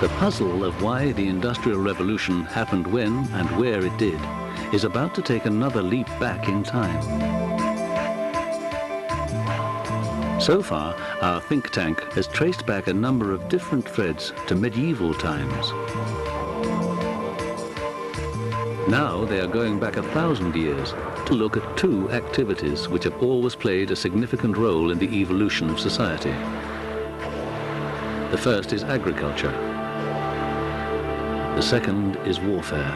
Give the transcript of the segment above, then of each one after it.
The puzzle of why the Industrial Revolution happened when and where it did is about to take another leap back in time. So far, our think tank has traced back a number of different threads to medieval times. Now they are going back 1,000 years to look at two activities which have always played a significant role in the evolution of society. The first is agriculture. The second is warfare.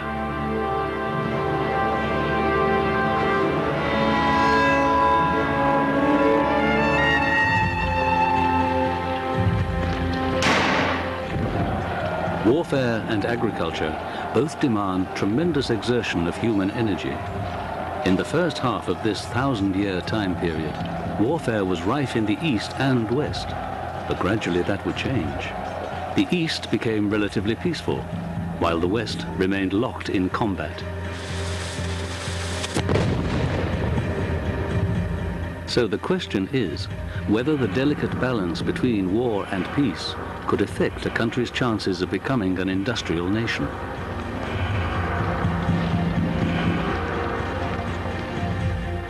Warfare and agriculture both demand tremendous exertion of human energy. In the first half of this 1,000-year time period, warfare was rife in the East and West, but gradually that would change. The East became relatively peaceful, while the West remained locked in combat. So the question is whether the delicate balance between war and peace could affect a country's chances of becoming an industrial nation.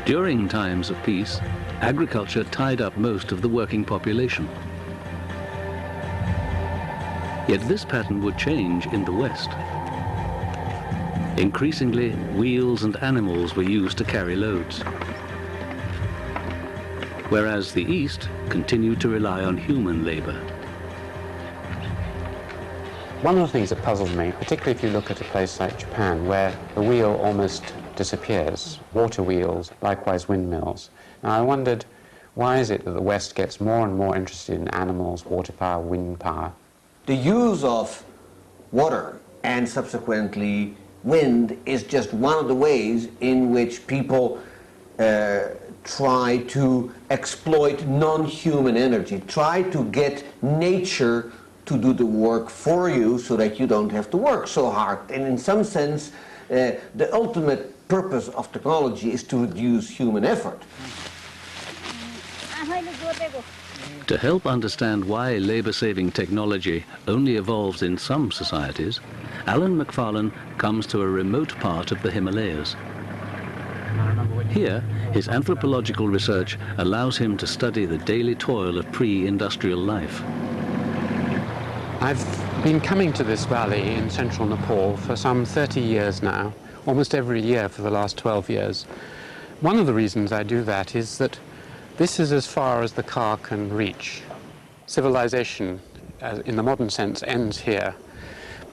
During times of peace, agriculture tied up most of the working population. Yet this pattern would change in the West. Increasingly, wheels and animals were used to carry loads, whereas the East continued to rely on human labor. One of the things that puzzles me, particularly if you look at a place like Japan, where the wheel almost disappears, water wheels, likewise windmills. Now I wondered, why is it that the West gets more and more interested in animals, water power, wind power? The use of water and subsequently wind is just one of the ways in which people try to exploit non-human energy, try to get nature to do the work for you so that you don't have to work so hard. And in some sense, the ultimate purpose of technology is to reduce human effort. To help understand why labor-saving technology only evolves in some societies, Alan McFarlane comes to a remote part of the Himalayas. Here, his anthropological research allows him to study the daily toil of pre-industrial life. I've been coming to this valley in central Nepal for some 30 years now, almost every year for the last 12 years. One of the reasons I do that is that this is as far as the car can reach. Civilization, in the modern sense, ends here.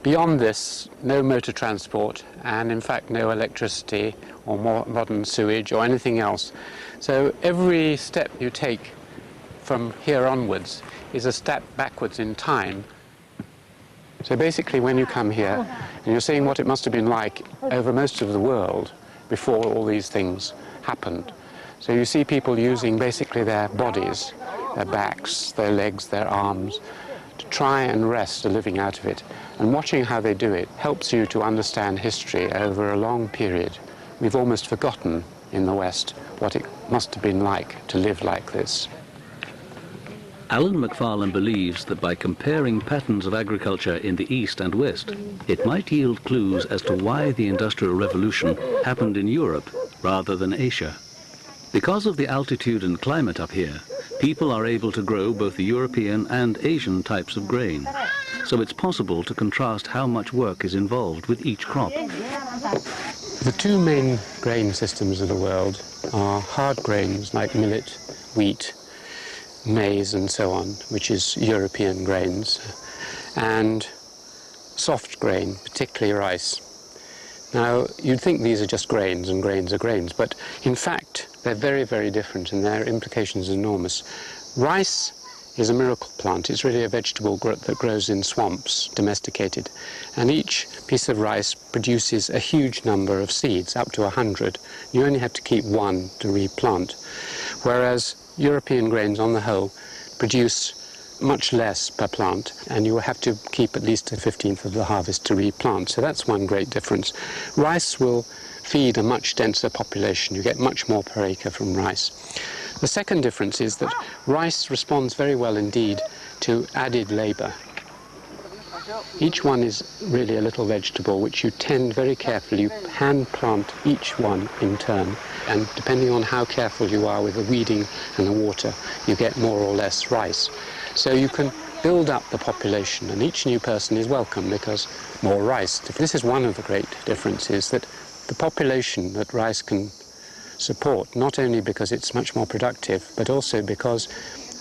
Beyond this, no motor transport, and in fact no electricity or more modern sewage or anything else. So every step you take from here onwards is a step backwards in time. So basically when you come here and you're seeing what it must have been like over most of the world before all these things happened. So you see people using basically their bodies, their backs, their legs, their arms, to try and wrest a living out of it. And watching how they do it helps you to understand history over a long period. We've almost forgotten in the West what it must have been like to live like this. Alan McFarlane believes that by comparing patterns of agriculture in the East and West, it might yield clues as to why the Industrial Revolution happened in Europe rather than Asia. Because of the altitude and climate up here, people are able to grow both the European and Asian types of grain. So it's possible to contrast how much work is involved with each crop. The two main grain systems of the world are hard grains like millet, wheat, maize and so on, which is European grains, and soft grain, particularly rice. Now, you'd think these are just grains and grains are grains, but in fact, they're very, very different and their implications are enormous. Rice is a miracle plant. It's really a vegetable that grows in swamps, domesticated, and each piece of rice produces a huge number of seeds, up to 100. You only have to keep one to replant, whereas European grains on the whole produce much less per plant, and you will have to keep at least a 15th of the harvest to replant. So that's one great difference. Rice will feed a much denser population. You get much more per acre from rice. The second difference is that rice responds very well indeed to added labor. Each one is really a little vegetable which you tend very carefully. You hand plant each one in turn, and depending on how careful you are with the weeding and the water, you get more or less rice. So you can build up the population, and each new person is welcome because more rice. This is one of the great differences, that the population that rice can support, not only because it's much more productive, but also because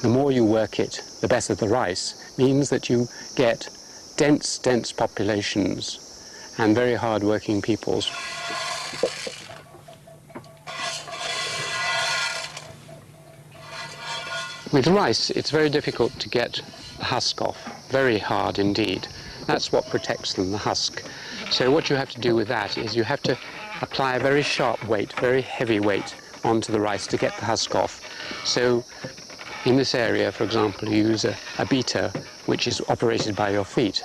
the more you work it, the better the rice, means that you get dense populations and very hard-working peoples. With rice, it's very difficult to get the husk off, very hard indeed. That's what protects them, the husk. So what you have to do with that is you have to apply a very sharp weight, very heavy weight onto the rice to get the husk off. So in this area, for example, you use a beater which is operated by your feet.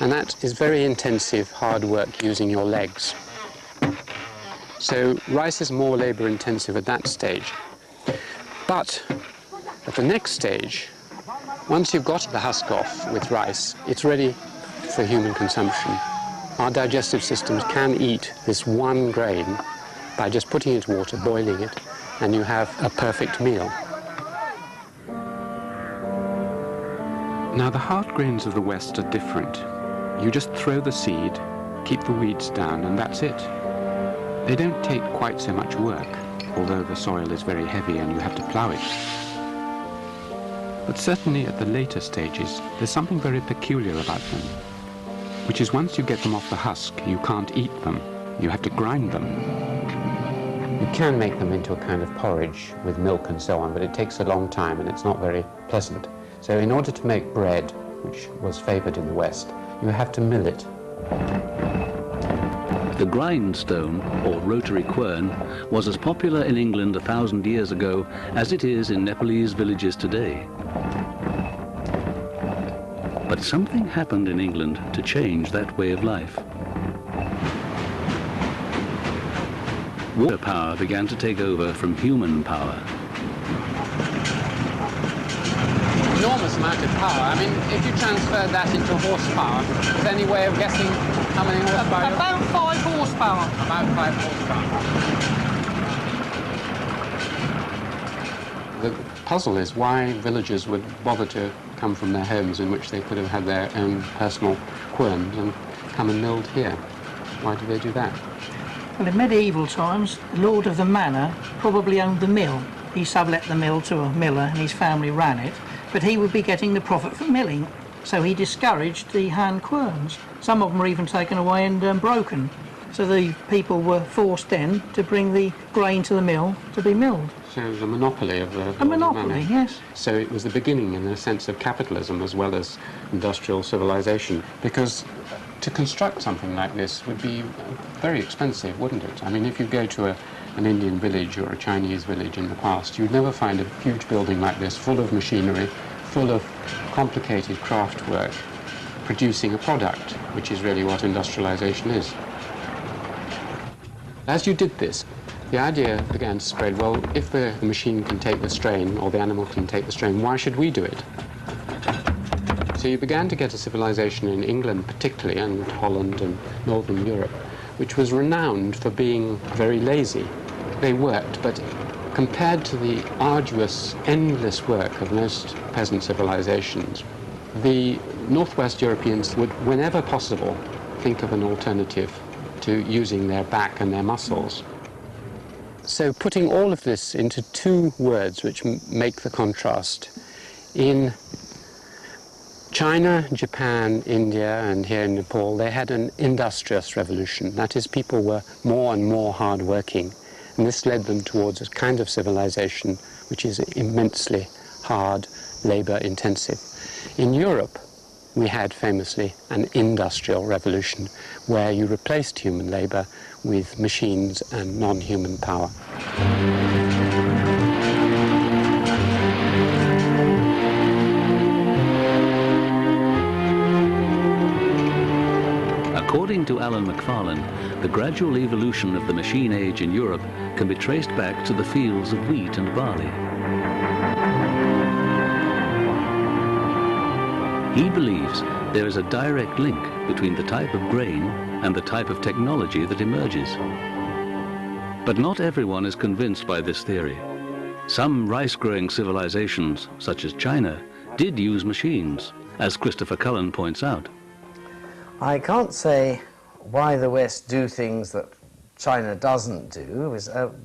And that is very intensive, hard work using your legs. So rice is more labor intensive at that stage. But at the next stage, once you've got the husk off with rice, it's ready for human consumption. Our digestive systems can eat this one grain by just putting it in water, boiling it, and you have a perfect meal. Now, the hard grains of the West are different. You just throw the seed, keep the weeds down, and that's it. They don't take quite so much work, although the soil is very heavy and you have to plough it. But certainly at the later stages, there's something very peculiar about them, which is once you get them off the husk, you can't eat them. You have to grind them. You can make them into a kind of porridge with milk and so on, but it takes a long time and it's not very pleasant. So in order to make bread, which was favoured in the West, you have to mill it. The grindstone, or rotary quern, was as popular in England 1,000 years ago as it is in Nepalese villages today. But something happened in England to change that way of life. Water power began to take over from human power. Enormous amount of power. I mean, if you transfer that into horsepower, is there any way of guessing how many horsepower? About 5 horsepower. About 5 horsepower. The puzzle is why villagers would bother to come from their homes in which they could have had their own personal querns and come and milled here. Why do they do that? Well, in medieval times, the lord of the manor probably owned the mill. He sublet the mill to a miller and his family ran it, but he would be getting the profit from milling, so he discouraged the hand querns. Some of them were even taken away and broken, so the people were forced then to bring the grain to the mill to be milled. So it was a monopoly of the A monopoly, yes. So it was the beginning, in a sense, of capitalism as well as industrial civilization, because to construct something like this would be very expensive, wouldn't it? I mean, if you go to an Indian village or a Chinese village in the past, you'd never find a huge building like this full of machinery, full of complicated craft work, producing a product, which is really what industrialization is. As you did this, the idea began to spread, well, if the machine can take the strain, or the animal can take the strain, why should we do it? So you began to get a civilization in England particularly, and Holland and Northern Europe, which was renowned for being very lazy. They worked, but compared to the arduous, endless work of most peasant civilizations, the Northwest Europeans would, whenever possible, think of an alternative to using their back and their muscles. So putting all of this into two words which make the contrast. In China, Japan, India, and here in Nepal, they had an industrious revolution. That is, people were more and more hard-working, and this led them towards a kind of civilization which is immensely hard, labor-intensive. In Europe, we had famously an industrial revolution where you replaced human labor with machines and non-human power. According to Alan McFarlane, the gradual evolution of the machine age in Europe can be traced back to the fields of wheat and barley. He believes there is a direct link between the type of grain and the type of technology that emerges. But not everyone is convinced by this theory. Some rice-growing civilizations, such as China, did use machines, as Christopher Cullen points out. I can't say why the West do things that China doesn't do.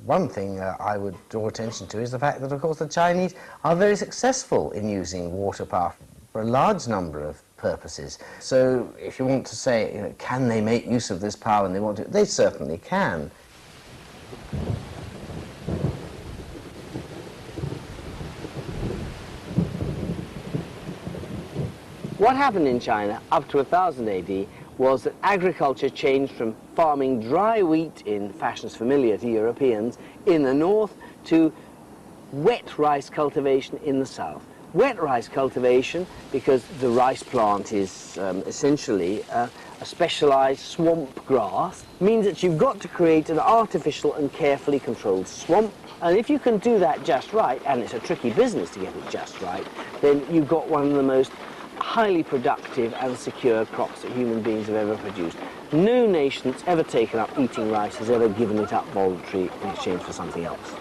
One thing I would draw attention to is the fact that, of course, the Chinese are very successful in using water power for a large number of purposes. So if you want to say, you know, can they make use of this power when they want to, they certainly can. What happened in China up to 1000 AD was that agriculture changed from farming dry wheat in fashions familiar to Europeans in the north to wet rice cultivation in the south. Wet rice cultivation, because the rice plant is essentially a specialized swamp grass, means that you've got to create an artificial and carefully controlled swamp. And if you can do that just right, and it's a tricky business to get it just right, then you've got one of the most highly productive and secure crops that human beings have ever produced. No nation that's ever taken up eating rice has ever given it up voluntarily in exchange for something else.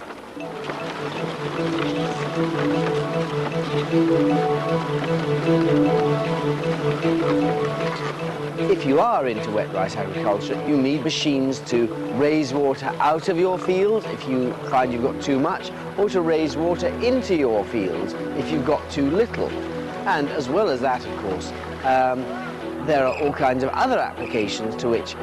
If you are into wet rice agriculture, you need machines to raise water out of your fields if you find you've got too much, or to raise water into your fields if you've got too little. And as well as that, of course, there are all kinds of other applications to which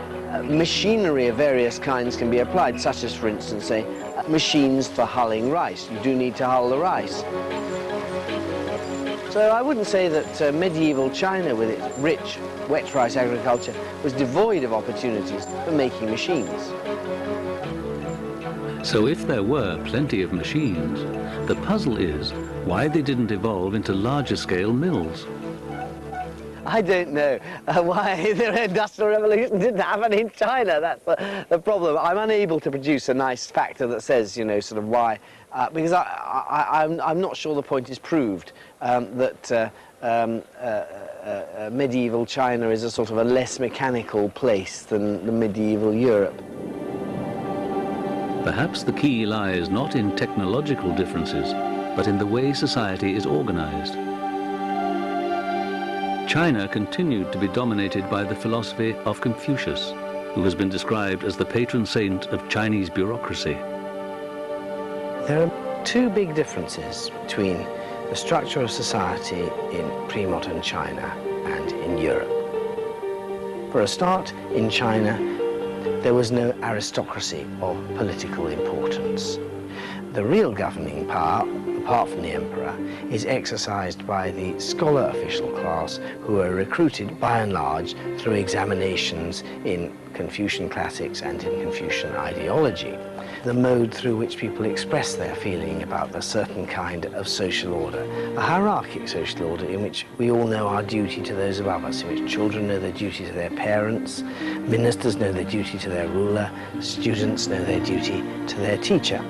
machinery of various kinds can be applied, such as, for instance, say, machines for hulling rice. You do need to hull the rice. So I wouldn't say that medieval China, with its rich wet rice agriculture, was devoid of opportunities for making machines. So if there were plenty of machines, the puzzle is why they didn't evolve into larger scale mills. I don't know why the Industrial Revolution didn't happen in China. That's the problem. I'm unable to produce a nice factor that says, you know, sort of why, because I'm not sure the point is proved that medieval China is a sort of a less mechanical place than the medieval Europe. Perhaps the key lies not in technological differences, but in the way society is organized. China continued to be dominated by the philosophy of Confucius, who has been described as the patron saint of Chinese bureaucracy. There are two big differences between the structure of society in pre-modern China and in Europe. For a start, in China, there was no aristocracy of political importance. The real governing power, apart from the emperor, is exercised by the scholar official class, who are recruited by and large through examinations in Confucian classics and in Confucian ideology, the mode through which people express their feeling about a certain kind of social order, a hierarchic social order in which we all know our duty to those above us, in which children know their duty to their parents, ministers know their duty to their ruler, students know their duty to their teacher.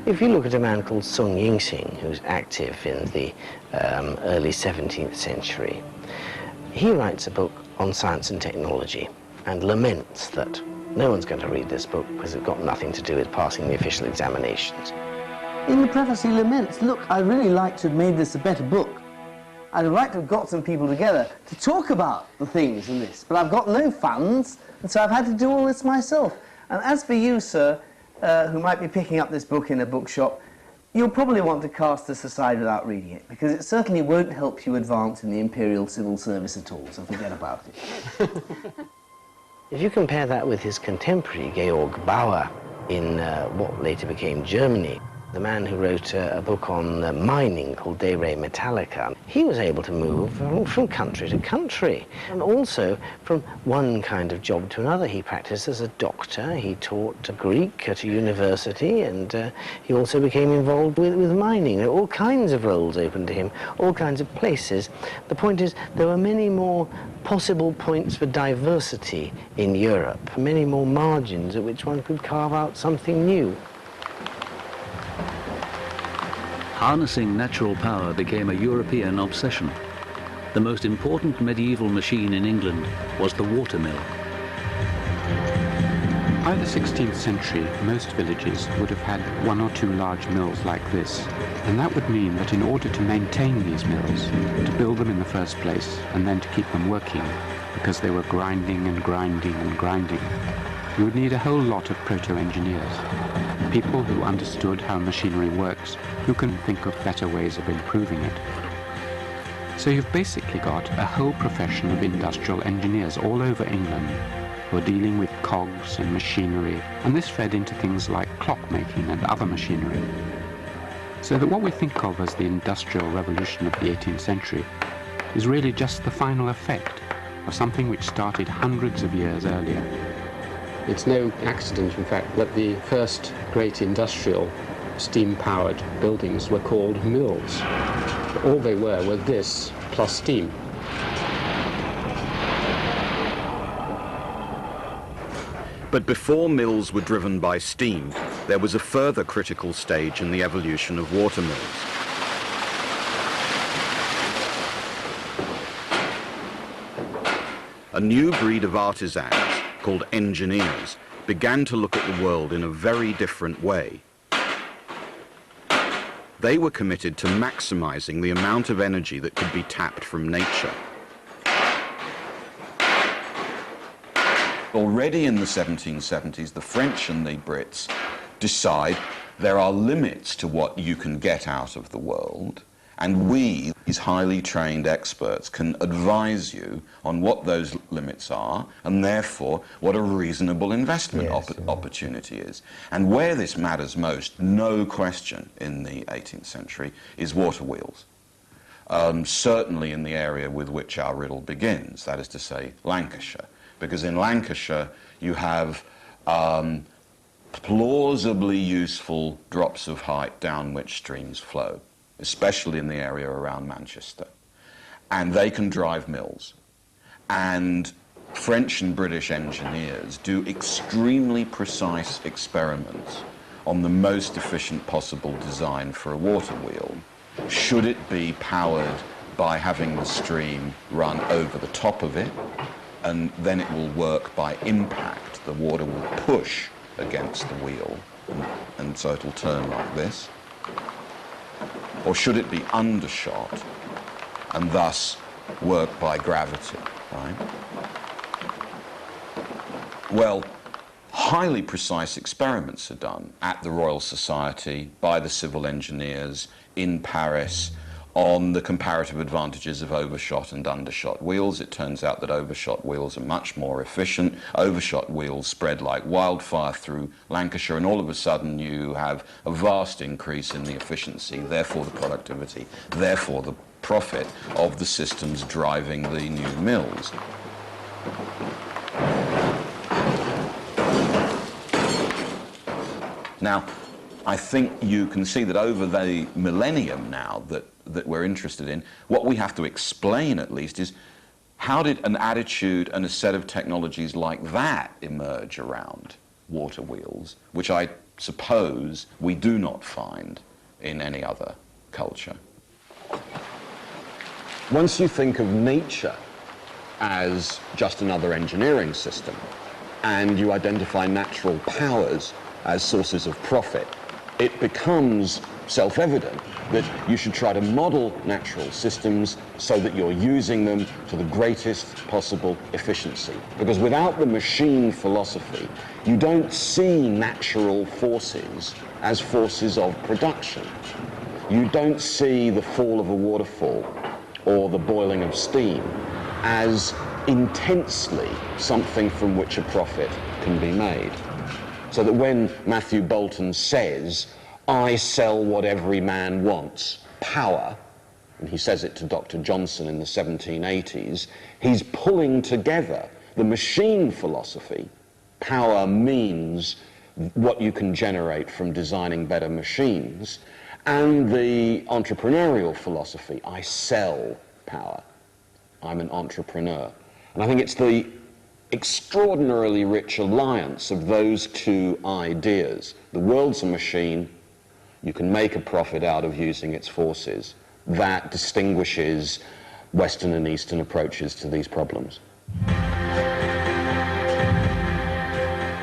If you look at a man called Sun Ying-sing, who's active in the early 17th century, he writes a book on science and technology and laments that no one's going to read this book because it's got nothing to do with passing the official examinations. In the preface he laments, look, I'd really like to have made this a better book. I'd like to have got some people together to talk about the things in this, but I've got no funds, and so I've had to do all this myself. And as for you, sir, who might be picking up this book in a bookshop, you'll probably want to cast this aside without reading it, because it certainly won't help you advance in the Imperial Civil Service at all, so forget about it. If you compare that with his contemporary, Georg Bauer, in what later became Germany, the man who wrote a book on mining called De Re Metallica, he was able to move from country to country, and also from one kind of job to another. He practiced as a doctor, he taught Greek at a university, and he also became involved with mining. There were all kinds of roles open to him, all kinds of places. The point is, there were many more possible points for diversity in Europe, many more margins at which one could carve out something new. Harnessing natural power became a European obsession. the most important medieval machine in England was the watermill. By the 16th century, most villages would have had one or two large mills like this, and that would mean that in order to maintain these mills, to build them in the first place, and then to keep them working, because they were grinding and grinding and grinding, you would need a whole lot of proto-engineers, people who understood how machinery works, who can think of better ways of improving it. So you've basically got a whole profession of industrial engineers all over England who are dealing with cogs and machinery, and this fed into things like clockmaking and other machinery. So that what we think of as the Industrial Revolution of the 18th century is really just the final effect of something which started hundreds of years earlier. It's no accident, in fact, that the first great industrial steam-powered buildings were called mills. All they were this plus steam. But before mills were driven by steam, there was a further critical stage in the evolution of water mills. A new breed of artisans, called engineers, began to look at the world in a very different way. They were committed to maximizing the amount of energy that could be tapped from nature. Already in the 1770s, the French and the Brits decide there are limits to what you can get out of the world, and we, these highly trained experts, can advise you on what those limits are, and therefore what a reasonable investment opportunity is. And where this matters most, no question, in the 18th century, is water wheels. Certainly in the area with which our riddle begins, that is to say, Lancashire. Because in Lancashire, you have plausibly useful drops of height down which streams flow, especially in the area around Manchester. And they can drive mills. And French and British engineers do extremely precise experiments on the most efficient possible design for a water wheel. Should it be powered by having the stream run over the top of it, and then it will work by impact. The water will push against the wheel, and so it will turn like this. Or should it be undershot, and thus work by gravity, right? Well, highly precise experiments are done at the Royal Society by the civil engineers in Paris on the comparative advantages of overshot and undershot wheels. It turns out that overshot wheels are much more efficient. Overshot wheels spread like wildfire through Lancashire, and all of a sudden you have a vast increase in the efficiency, therefore the productivity, therefore the profit of the systems driving the new mills. Now, I think you can see that over the millennium now that we're interested in, what we have to explain at least is how did an attitude and a set of technologies like that emerge around water wheels, which I suppose we do not find in any other culture. Once you think of nature as just another engineering system, and you identify natural powers as sources of profit, it becomes self-evident that you should try to model natural systems so that you're using them to the greatest possible efficiency. Because without the machine philosophy, you don't see natural forces as forces of production. You don't see the fall of a waterfall or the boiling of steam as intensely something from which a profit can be made. So that when Matthew Boulton says, "I sell what every man wants, power," and he says it to Dr. Johnson in the 1780s, he's pulling together the machine philosophy. Power means what you can generate from designing better machines, and the entrepreneurial philosophy. I sell power. I'm an entrepreneur. And I think it's the extraordinarily rich alliance of those two ideas. The world's a machine. You can make a profit out of using its forces. That distinguishes Western and Eastern approaches to these problems.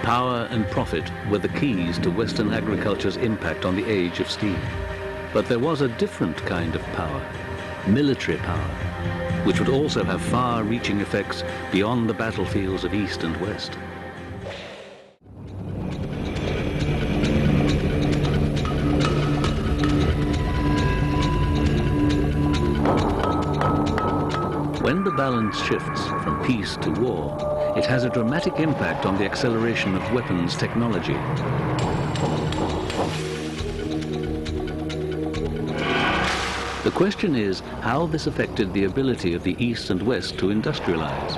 Power and profit were the keys to Western agriculture's impact on the age of steam. But there was a different kind of power, military power, which would also have far-reaching effects beyond the battlefields of East and West. When the balance shifts from peace to war, it has a dramatic impact on the acceleration of weapons technology. The question is how this affected the ability of the East and West to industrialize.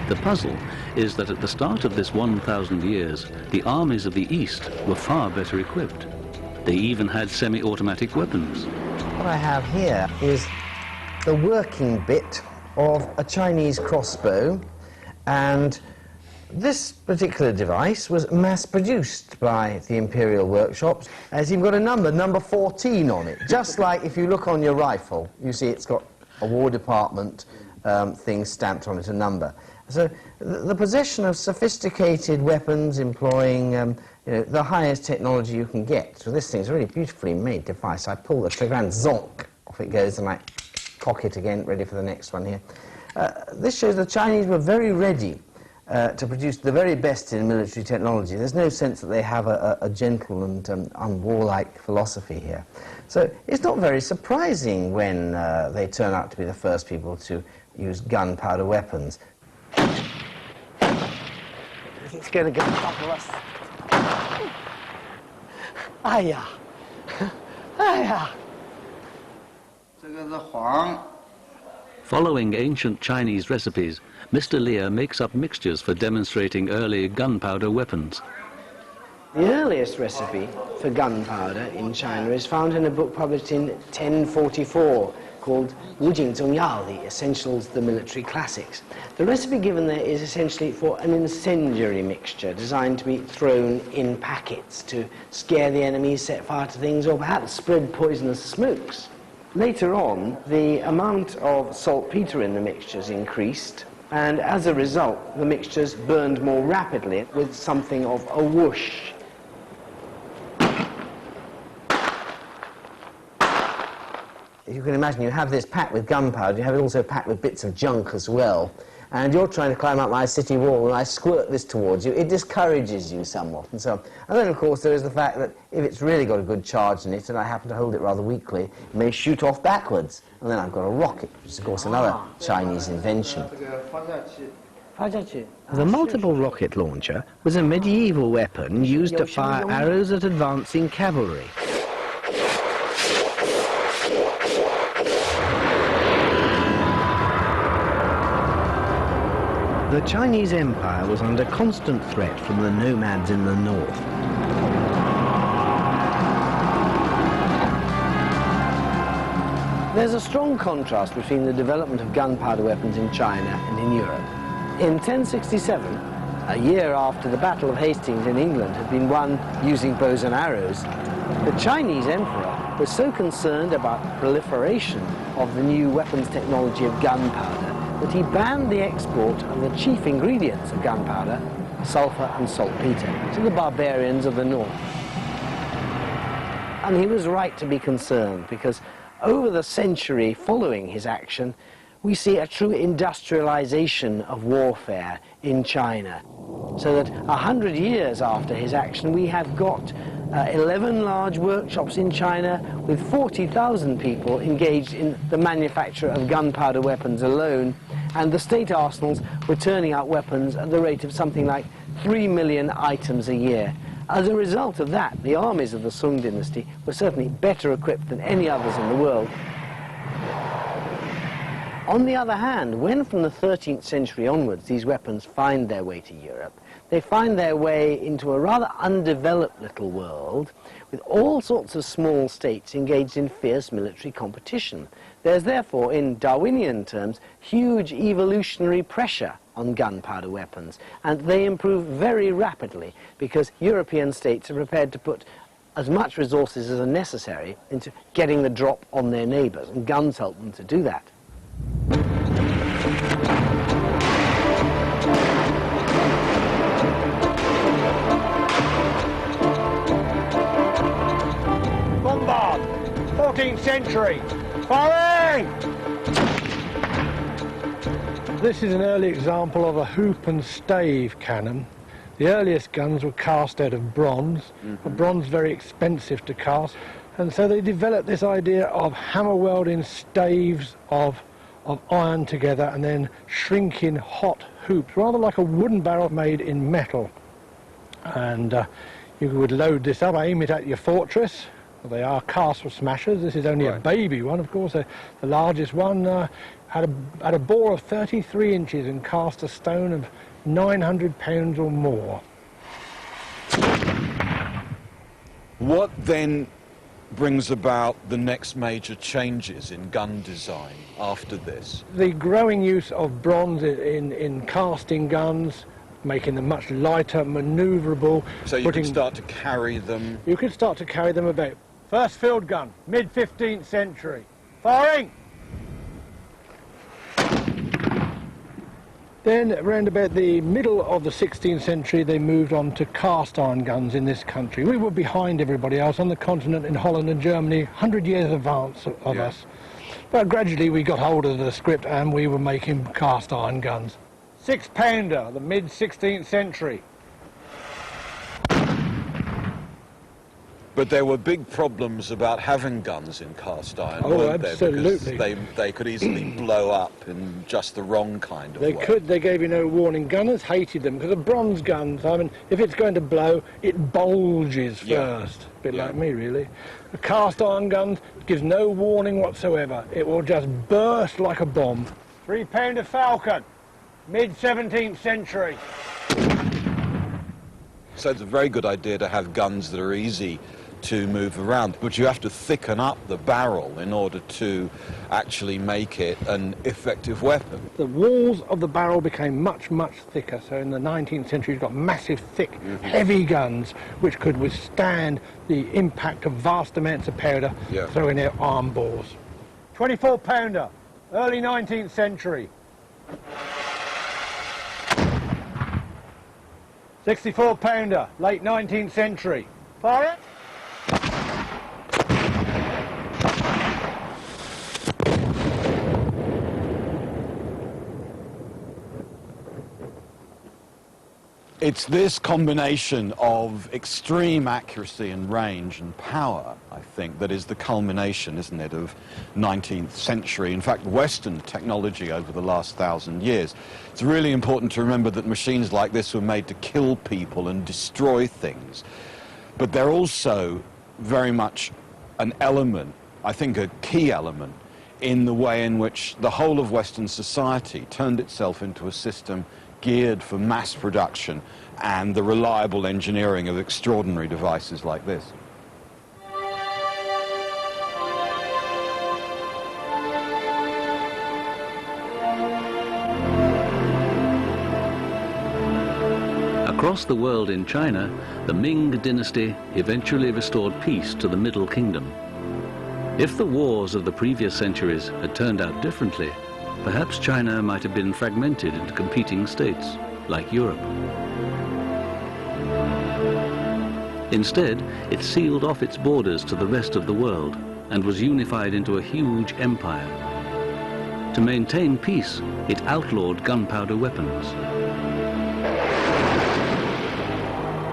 The puzzle is that at the start of this 1,000 years, the armies of the East were far better equipped. They even had semi-automatic weapons. What I have here is the working bit of a Chinese crossbow, and this particular device was mass-produced by the Imperial workshops. It's even got a number 14 on it. Just like if you look on your rifle, you see it's got a War Department thing stamped on it, a number. So the possession of sophisticated weapons employing the highest technology you can get. So this thing's a really beautifully made device. I pull the trigger and zonk, off it goes, and I cock it again, ready for the next one here. This shows the Chinese were very ready to produce the very best in military technology. There's no sense that they have a gentle and unwarlike philosophy here. So it's not very surprising when they turn out to be the first people to use gunpowder weapons. It's going to go top of us. Aya. Aya. Following ancient Chinese recipes, Mr. Lear makes up mixtures for demonstrating early gunpowder weapons. The earliest recipe for gunpowder in China is found in a book published in 1044 called Wu Jing Zong Yao, the Essentials of the Military Classics. The recipe given there is essentially for an incendiary mixture designed to be thrown in packets to scare the enemy, set fire to things, or perhaps spread poisonous smokes. Later on, the amount of saltpeter in the mixtures increased, and as a result, the mixtures burned more rapidly with something of a whoosh. You can imagine you have this packed with gunpowder, you have it also packed with bits of junk as well, and you're trying to climb up my city wall and I squirt this towards you. It discourages you somewhat and so on. And then of course there is the fact that if it's really got a good charge in it and I happen to hold it rather weakly, it may shoot off backwards, and then I've got a rocket, which is of course another Chinese invention. The multiple rocket launcher was a medieval weapon used to fire arrows at advancing cavalry. The Chinese Empire was under constant threat from the nomads in the north. There's a strong contrast between the development of gunpowder weapons in China and in Europe. In 1067, a year after the Battle of Hastings in England had been won using bows and arrows, the Chinese emperor was so concerned about the proliferation of the new weapons technology of gunpowder that he banned the export of the chief ingredients of gunpowder, sulfur and saltpeter, to the barbarians of the north. And he was right to be concerned, because over the century following his action, we see a true industrialization of warfare in China. So that 100 years after his action, we have got 11 large workshops in China with 40,000 people engaged in the manufacture of gunpowder weapons alone, and the state arsenals were turning out weapons at the rate of something like 3 million items a year. As a result of that, the armies of the Sung dynasty were certainly better equipped than any others in the world. On the other hand, when from the 13th century onwards these weapons find their way to Europe, they find their way into a rather undeveloped little world with all sorts of small states engaged in fierce military competition. There's therefore, in Darwinian terms, huge evolutionary pressure on gunpowder weapons, and they improve very rapidly because European states are prepared to put as much resources as are necessary into getting the drop on their neighbours, and guns help them to do that. Bombard! 14th century! Firing! This is an early example of a hoop and stave cannon. The earliest guns were cast out of bronze. Bronze very expensive to cast, and so they developed this idea of hammer welding staves of iron together and then shrinking hot hoops, rather like a wooden barrel made in metal. And you would load this up, aim it at your fortress. Well, they are castle smashers. This is only a baby one, of course. The largest one had a bore of 33 inches and cast a stone of 900 pounds or more. What then brings about the next major changes in gun design after this? The growing use of bronze in casting guns, making them much lighter, manoeuvrable. So you can start to carry them? You could start to carry them about. First field gun, mid-15th century. Firing! Then, around about the middle of the 16th century, they moved on to cast iron guns in this country. We were behind everybody else on the continent, in Holland and Germany, 100 years advance of us. But gradually we got hold of the script and we were making cast iron guns. 6-pounder, the mid-16th century. But there were big problems about having guns in cast iron, Oh, weren't absolutely. there? Because they could easily blow up in just the wrong kind of way. They gave you no warning. Gunners hated them because the bronze guns, I mean, if it's going to blow, it bulges first. A bit like me, really. The cast iron gun gives no warning whatsoever. It will just burst like a bomb. 3-pounder Falcon, mid-17th century. So it's a very good idea to have guns that are easy to move around, but you have to thicken up the barrel in order to actually make it an effective weapon. The walls of the barrel became much, much thicker, so in the 19th century you've got massive, thick, heavy guns which could withstand the impact of vast amounts of powder throwing out arm bores. 24-pounder, early 19th century. 64-pounder, late 19th century. Fire it! It's this combination of extreme accuracy and range and power, I think, that is the culmination, isn't it, of 19th century, in fact, Western technology over the last 1,000 years. It's really important to remember that machines like this were made to kill people and destroy things. But they're also very much an element, I think a key element, in the way in which the whole of Western society turned itself into a system geared for mass production and the reliable engineering of extraordinary devices like this. Across the world in China, the Ming dynasty eventually restored peace to the Middle Kingdom. If the wars of the previous centuries had turned out differently, perhaps China might have been fragmented into competing states, like Europe. Instead, it sealed off its borders to the rest of the world and was unified into a huge empire. To maintain peace, it outlawed gunpowder weapons.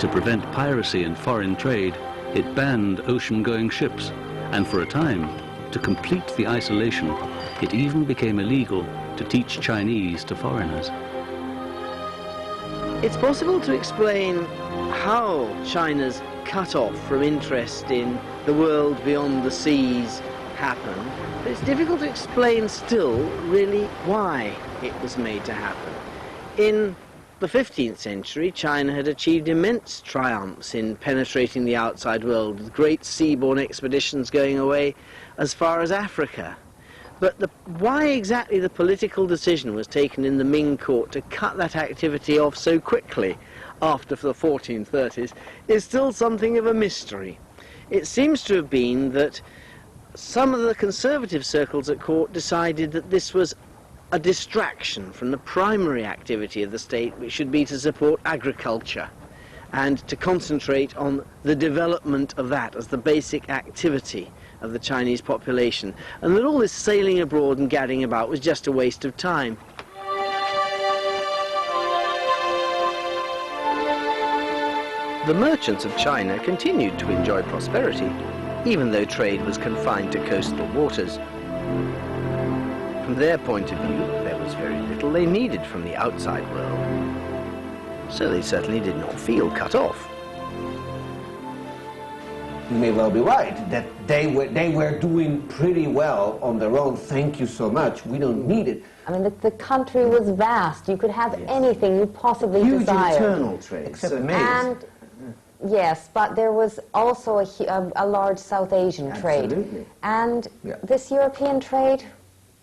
To prevent piracy and foreign trade, it banned ocean-going ships, and for a time, to complete the isolation, it even became illegal to teach Chinese to foreigners. It's possible to explain how China's cut-off from interest in the world beyond the seas happened, but it's difficult to explain still really why it was made to happen. In the 15th century, China had achieved immense triumphs in penetrating the outside world, with great seaborne expeditions going away as far as Africa. But why exactly the political decision was taken in the Ming court to cut that activity off so quickly after the 1430s is still something of a mystery. it seems to have been that some of the conservative circles at court decided that this was a distraction from the primary activity of the state, which should be to support agriculture and to concentrate on the development of that as the basic activity of the Chinese population, and that all this sailing abroad and gadding about was just a waste of time. The merchants of China continued to enjoy prosperity, even though trade was confined to coastal waters. From their point of view, there was very little they needed from the outside world, so they certainly did not feel cut off. You may well be right that they were doing pretty well on their own. Thank you so much. We don't need it. I mean, the country was vast. You could have anything you possibly Huge desired. internal trade. It's amazing. And yes, but there was also a large South Asian trade. And this European trade,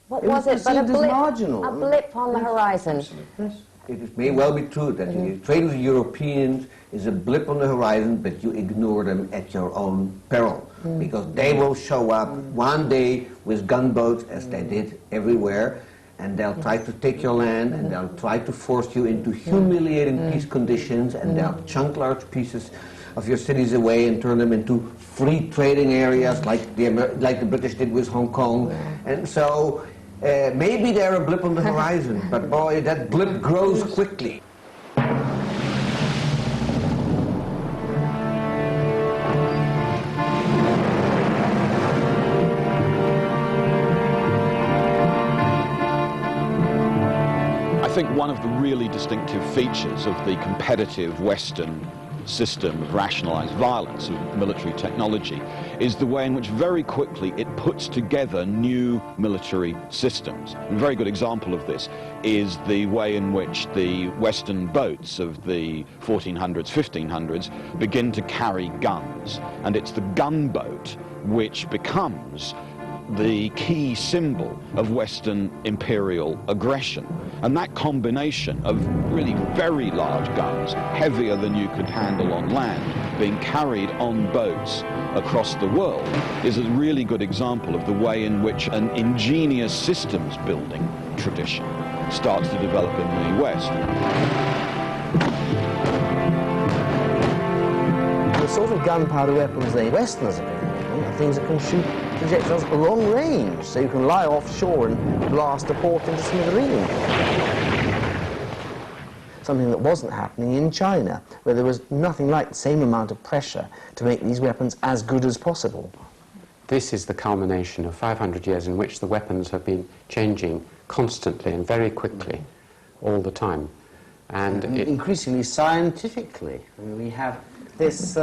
what was it? But a blip on the horizon. It may well be true that trade with Europeans is a blip on the horizon, but you ignore them at your own peril, because they will show up one day with gunboats, as they did everywhere, and they'll try to take your land, and they'll try to force you into humiliating peace conditions, and they'll chunk large pieces of your cities away and turn them into free trading areas like the British did with Hong Kong. And so maybe they're a blip on the horizon, but boy, that blip grows quickly. I think one of the really distinctive features of the competitive Western system of rationalized violence, of military technology, is the way in which very quickly it puts together new military systems. A very good example of this is the way in which the Western boats of the 1400s, 1500s begin to carry guns. And it's the gunboat which becomes the key symbol of Western imperial aggression. And that combination of really very large guns, heavier than you could handle on land, being carried on boats across the world, is a really good example of the way in which an ingenious systems building tradition starts to develop in the West. The sort of gunpowder weapons the Westerners have been using are things that can shoot projectiles at long range, so you can lie offshore and blast a port into smithereens. Something that wasn't happening in China, where there was nothing like the same amount of pressure to make these weapons as good as possible. This is the culmination of 500 years in which the weapons have been changing constantly and very quickly, all the time. And increasingly scientifically. I mean, we have this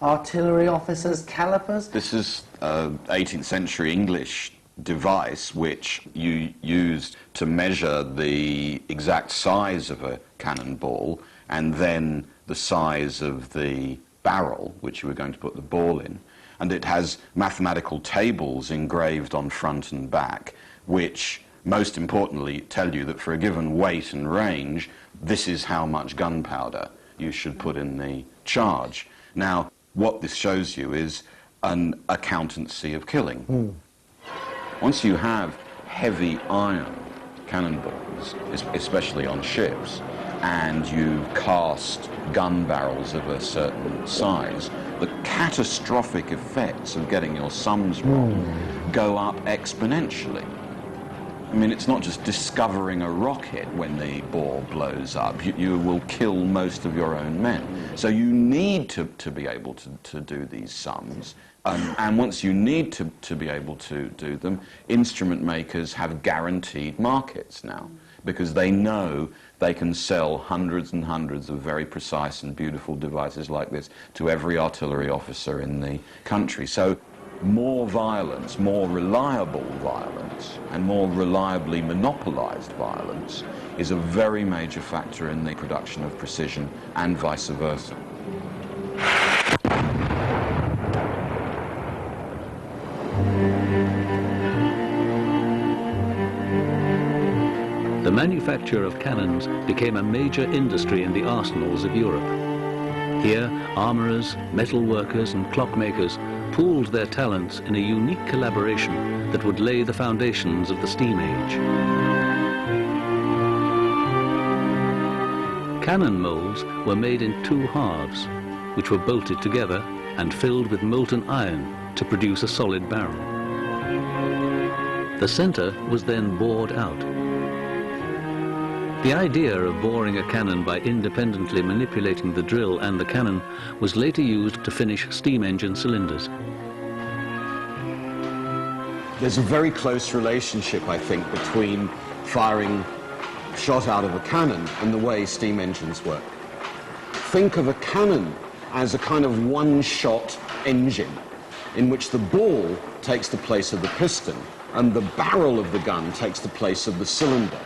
artillery officers' calipers. This is an 18th century English device which you used to measure the exact size of a cannonball and then the size of the barrel which you were going to put the ball in. And it has mathematical tables engraved on front and back which, most importantly, tell you that for a given weight and range, this is how much gunpowder you should put in the charge. Now, what this shows you is an accountancy of killing. Once you have heavy iron cannonballs, especially on ships, and you cast gun barrels of a certain size, the catastrophic effects of getting your sums wrong go up exponentially. I mean, it's not just discovering a rocket when the ball blows up. You will kill most of your own men. So you need to be able to do these sums. And once you need to be able to do them, instrument makers have guaranteed markets now, because they know they can sell hundreds and hundreds of very precise and beautiful devices like this to every artillery officer in the country. So more violence, more reliable violence, and more reliably monopolized violence is a very major factor in the production of precision, and vice versa. The manufacture of cannons became a major industry in the arsenals of Europe. Here, armourers, metal workers and clockmakers pooled their talents in a unique collaboration that would lay the foundations of the steam age. Cannon molds were made in two halves, which were bolted together and filled with molten iron to produce a solid barrel. The center was then bored out. The idea of boring a cannon by independently manipulating the drill and the cannon was later used to finish steam engine cylinders. There's a very close relationship, I think, between firing shot out of a cannon and the way steam engines work. Think of a cannon as a kind of one-shot engine in which the ball takes the place of the piston and the barrel of the gun takes the place of the cylinder.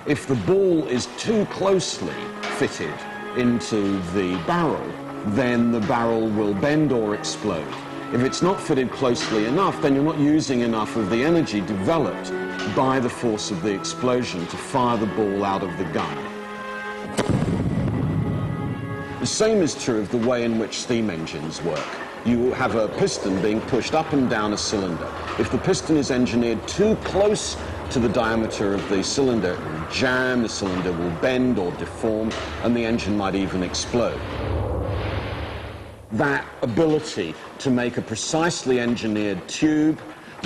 If the ball is too closely fitted into the barrel, then the barrel will bend or explode. If it's not fitted closely enough, then you're not using enough of the energy developed by the force of the explosion to fire the ball out of the gun. The same is true of the way in which steam engines work. You have a piston being pushed up and down a cylinder. If the piston is engineered too close to the diameter of the cylinder, it will jam, the cylinder will bend or deform, and the engine might even explode. That ability to make a precisely engineered tube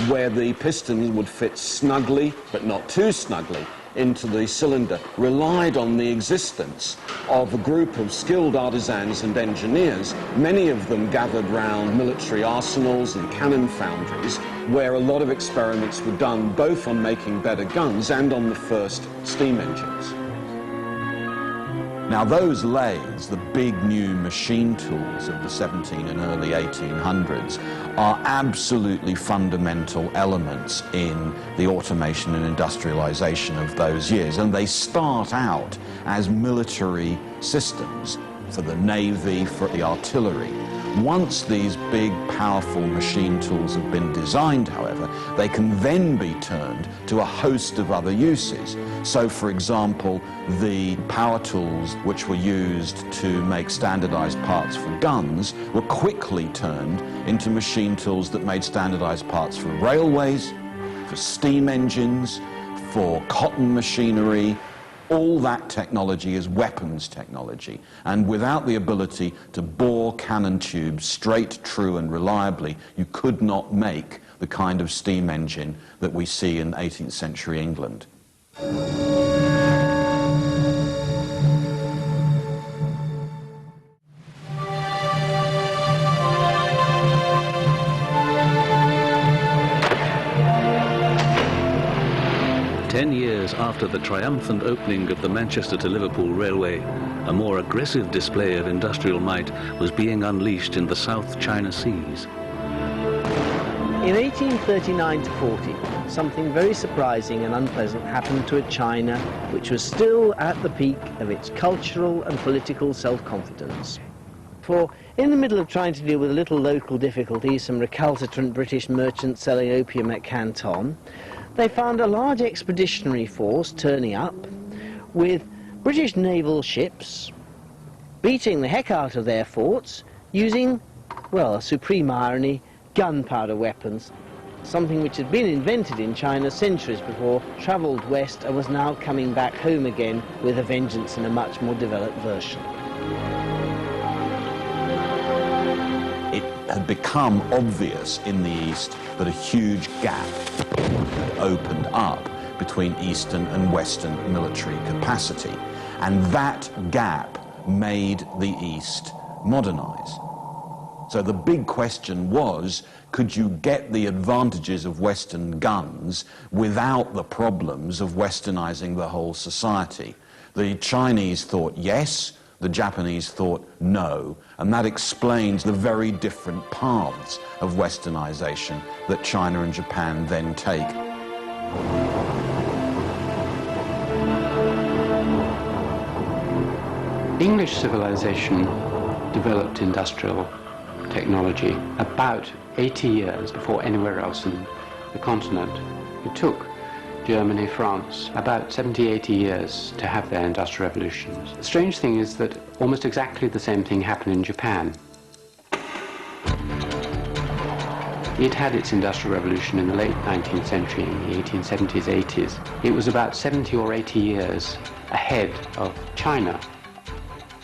where the piston would fit snugly, but not too snugly, into the cylinder relied on the existence of a group of skilled artisans and engineers, many of them gathered round military arsenals and cannon foundries, where a lot of experiments were done both on making better guns and on the first steam engines. Now those lathes, the big new machine tools of the 17 and early 1800s, are absolutely fundamental elements in the automation and industrialization of those years. And they start out as military systems for the navy, for the artillery. Once these big, powerful machine tools have been designed, however, they can then be turned to a host of other uses. So, for example, the power tools which were used to make standardized parts for guns were quickly turned into machine tools that made standardized parts for railways, for steam engines, for cotton machinery. All that technology is weapons technology, and without the ability to bore cannon tubes straight, true, and reliably, you could not make the kind of steam engine that we see in 18th century England. After the triumphant opening of the Manchester to Liverpool Railway, a more aggressive display of industrial might was being unleashed in the South China Seas. In 1839 to 40, something very surprising and unpleasant happened to a China which was still at the peak of its cultural and political self-confidence. For in the middle of trying to deal with little local difficulties, some recalcitrant British merchants selling opium at Canton, they found a large expeditionary force turning up with British naval ships beating the heck out of their forts using, well, a supreme irony, gunpowder weapons, something which had been invented in China centuries before, travelled west and was now coming back home again with a vengeance in a much more developed version. It had become obvious in the East that a huge gap had opened up between Eastern and Western military capacity, and that gap made the East modernize. So the big question was, could you get the advantages of Western guns without the problems of westernizing the whole society? The Chinese thought yes, the Japanese thought no, and that explains the very different paths of westernization that China and Japan then take. English civilization developed industrial technology about 80 years before anywhere else in the continent. It took Germany, France, about 70, 80 years to have their industrial revolutions. The strange thing is that almost exactly the same thing happened in Japan. It had its industrial revolution in the late 19th century, in the 1870s, 80s. It was about 70 or 80 years ahead of China.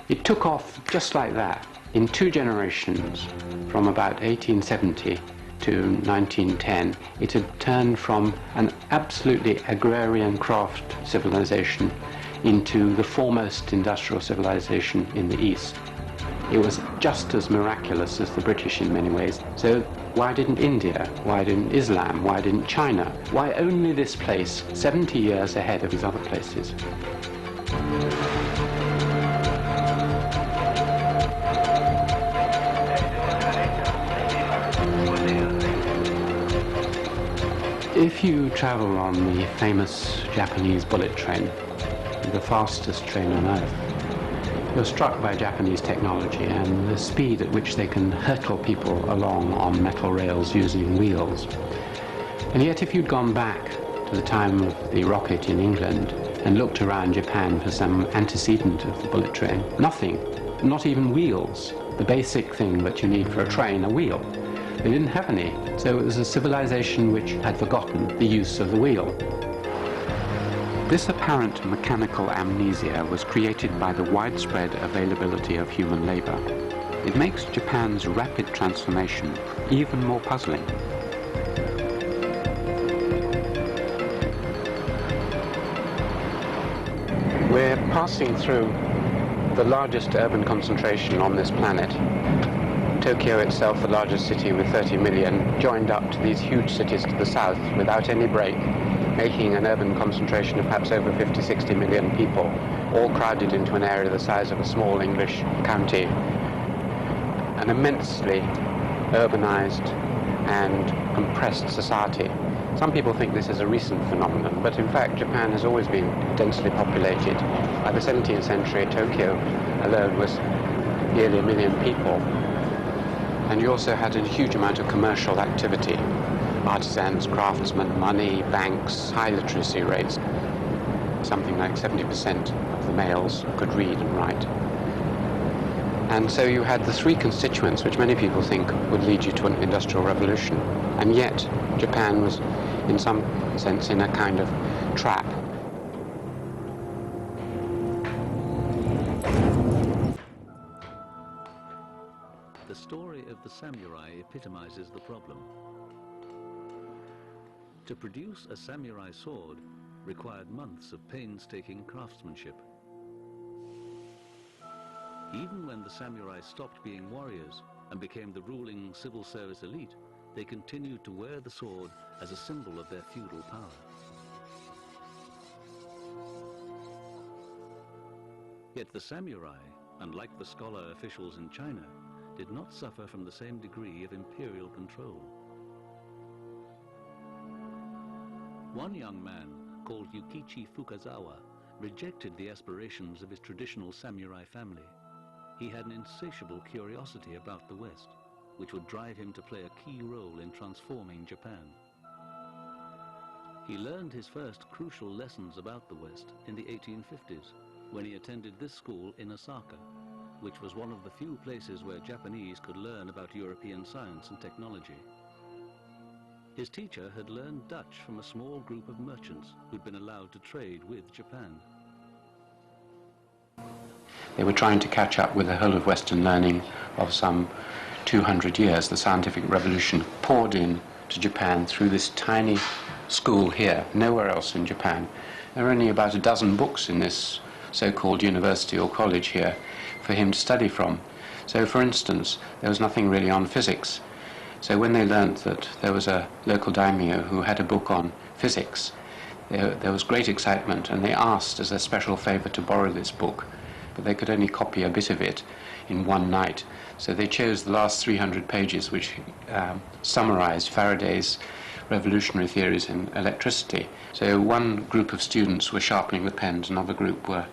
It took off just like that in 2 generations, from about 1870 to 1910. It had turned from an absolutely agrarian craft civilization into the foremost industrial civilization in the East. It was just as miraculous as the British in many ways. So why didn't India? Why didn't Islam? Why didn't China? Why only this place 70 years ahead of these other places? If you travel on the famous Japanese bullet train, the fastest train on earth, you're struck by Japanese technology and the speed at which they can hurtle people along on metal rails using wheels. And yet if you'd gone back to the time of the rocket in England and looked around Japan for some antecedent of the bullet train, nothing, not even wheels. The basic thing that you need for a train, a wheel. They didn't have any, so it was a civilization which had forgotten the use of the wheel. This apparent mechanical amnesia was created by the widespread availability of human labor. It makes Japan's rapid transformation even more puzzling. We're passing through the largest urban concentration on this planet. Tokyo itself, the largest city with 30 million, joined up to these huge cities to the south without any break, making an urban concentration of perhaps over 50, 60 million people, all crowded into an area the size of a small English county. An immensely urbanized and compressed society. Some people think this is a recent phenomenon, but in fact Japan has always been densely populated. By the 17th century, Tokyo alone was nearly 1 million people. And you also had a huge amount of commercial activity. Artisans, craftsmen, money, banks, high literacy rates. Something like 70% of the males could read and write. And so you had the 3 constituents which many people think would lead you to an industrial revolution. And yet Japan was in some sense in a kind of trap. The story of the samurai epitomizes the problem. To produce a samurai sword required months of painstaking craftsmanship. Even when the samurai stopped being warriors and became the ruling civil service elite, they continued to wear the sword as a symbol of their feudal power. Yet the samurai, unlike the scholar officials in China, did not suffer from the same degree of imperial control. One young man, called Yukichi Fukazawa, rejected the aspirations of his traditional samurai family. He had an insatiable curiosity about the West, which would drive him to play a key role in transforming Japan. He learned his first crucial lessons about the West in the 1850s, when he attended this school in Osaka, which was one of the few places where Japanese could learn about European science and technology. His teacher had learned Dutch from a small group of merchants who'd been allowed to trade with Japan. They were trying to catch up with the whole of Western learning of some 200 years. The scientific revolution poured in to Japan through this tiny school here, nowhere else in Japan. There are only about a dozen books in this so-called university or college here for him to study from. So, for instance, there was nothing really on physics. So when they learnt that there was a local daimyo who had a book on physics, there was great excitement, and they asked as a special favour to borrow this book, but they could only copy a bit of it in one night. So they chose the last 300 pages, which summarized Faraday's revolutionary theories in electricity. So one group of students were sharpening the pens, another group were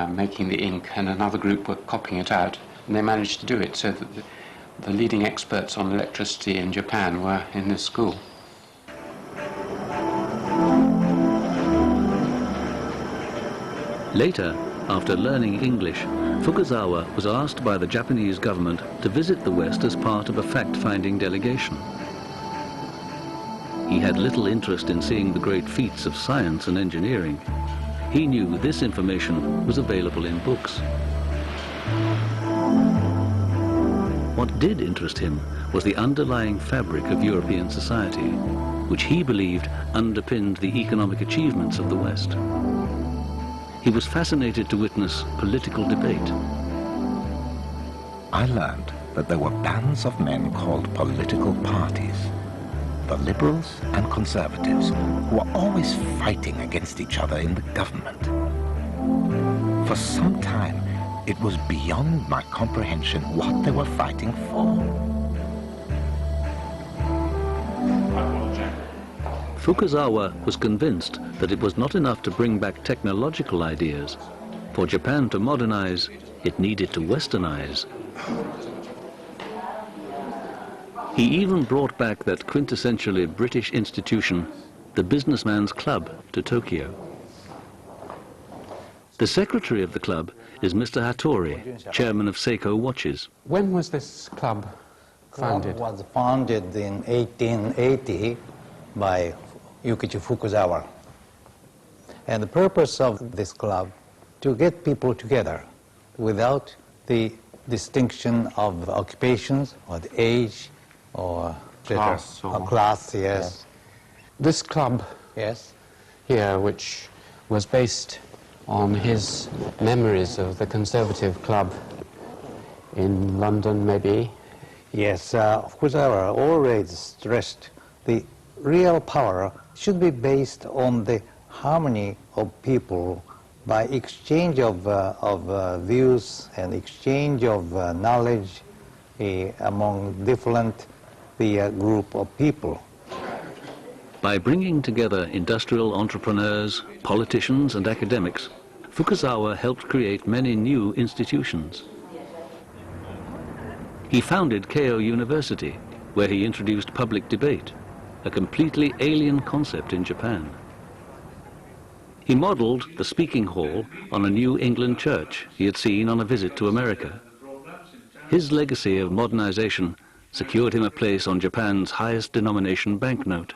making the ink, and another group were copying it out, and they managed to do it so that the leading experts on electricity in Japan were in this school. Later, after learning English, Fukazawa was asked by the Japanese government to visit the West as part of a fact-finding delegation. he had little interest in seeing the great feats of science and engineering. He knew this information was available in books. What did interest him was the underlying fabric of European society, which he believed underpinned the economic achievements of the West. He was fascinated to witness political debate. I learned that there were bands of men called political parties, the liberals and conservatives, who were always fighting against each other in the government. For some time, it was beyond my comprehension what they were fighting for. Fukuzawa was convinced that it was not enough to bring back technological ideas. For Japan to modernize, it needed to westernize. He even brought back that quintessentially British institution, the Businessman's Club, to Tokyo. The secretary of the club is Mr. Hattori, chairman of Seiko Watches. When was this club founded? The club was founded in 1880 by Yukichi Fukuzawa. And the purpose of this club, to get people together without the distinction of occupations or the age or class, class, yes. This club, yes, here, which was based on his memories of the Conservative Club in London, maybe. Yes, Fukuzawa always stressed the real power should be based on the harmony of people by exchange of views and exchange of knowledge among different group of people. By bringing together industrial entrepreneurs, politicians and academics, Fukuzawa helped create many new institutions. He founded Keio University, where he introduced public debate, a completely alien concept in Japan. He modeled the speaking hall on a New England church he had seen on a visit to America. His legacy of modernization secured him a place on Japan's highest denomination banknote.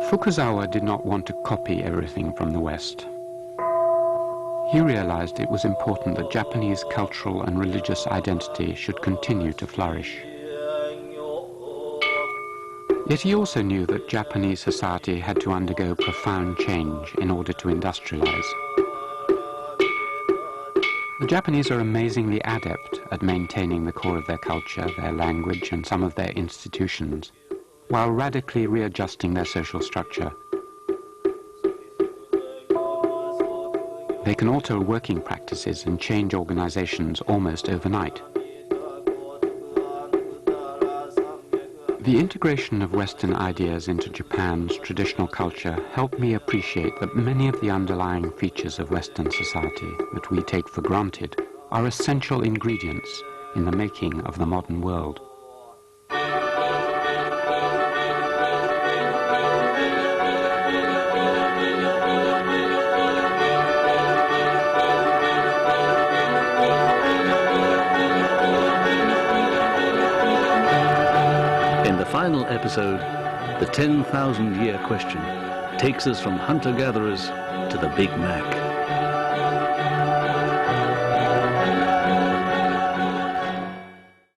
Fukuzawa did not want to copy everything from the West. He realized it was important that Japanese cultural and religious identity should continue to flourish. Yet he also knew that Japanese society had to undergo profound change in order to industrialize. The Japanese are amazingly adept at maintaining the core of their culture, their language, and some of their institutions, while radically readjusting their social structure. They can alter working practices and change organizations almost overnight. The integration of Western ideas into Japan's traditional culture helped me appreciate that many of the underlying features of Western society that we take for granted are essential ingredients in the making of the modern world. Final episode, the 10,000-year question, takes us from hunter-gatherers to the Big Mac.